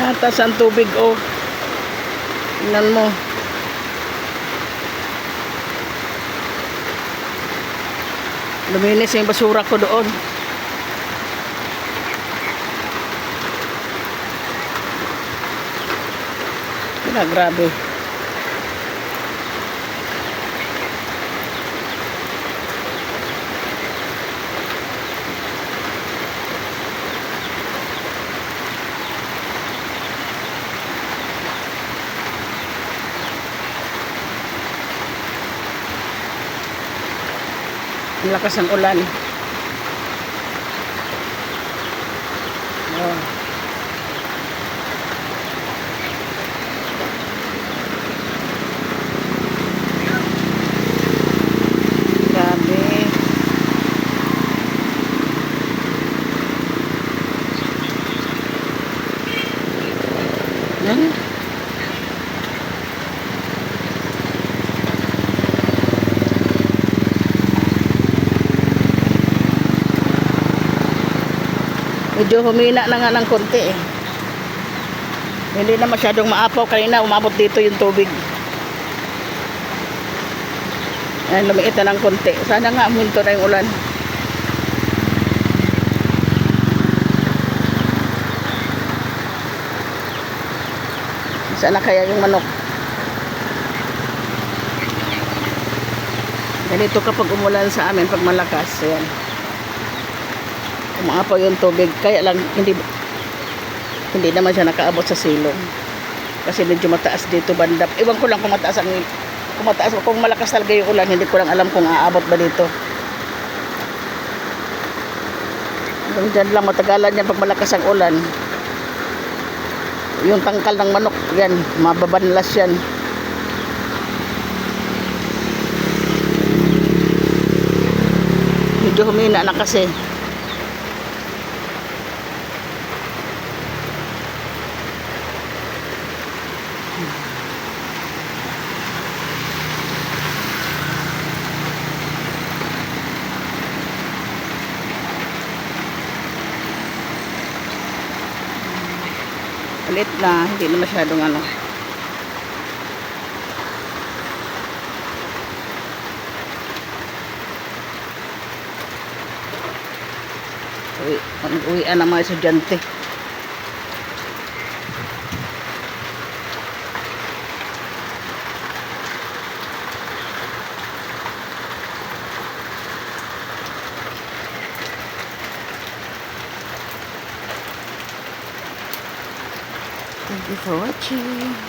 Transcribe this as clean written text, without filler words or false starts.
Natas ang tubig, oh. Tingnan mo. Luminis yung basura ko doon. Grabe. Ang lakas ng ulan. Oh. Grabe. Yan. Medyo humina na nga ng konti eh. Hindi na masyadong maapaw. Kanina umabot dito yung tubig. Ayan, lumiit na ng konti. Sana nga huminto na yung ulan. Sana kaya yung manok. Ganito kapag umulan sa amin, pag malakas. Ayan. Umaapaw yung tubig, kaya lang hindi naman siya nakaabot sa silong kasi medyo mataas dito banda. Iwan ko lang kung mataas kung malakas talaga yung ulan, hindi ko lang alam kung aabot ba dito. Diyan lang matagalan yan pag malakas ang ulan. Yung tangkal ng manok yan, mababanlas yan. Medyo humina na kasi. Ulit na, hindi na masyadong ano. Uwian ang mga estudyante. Thank you for watching.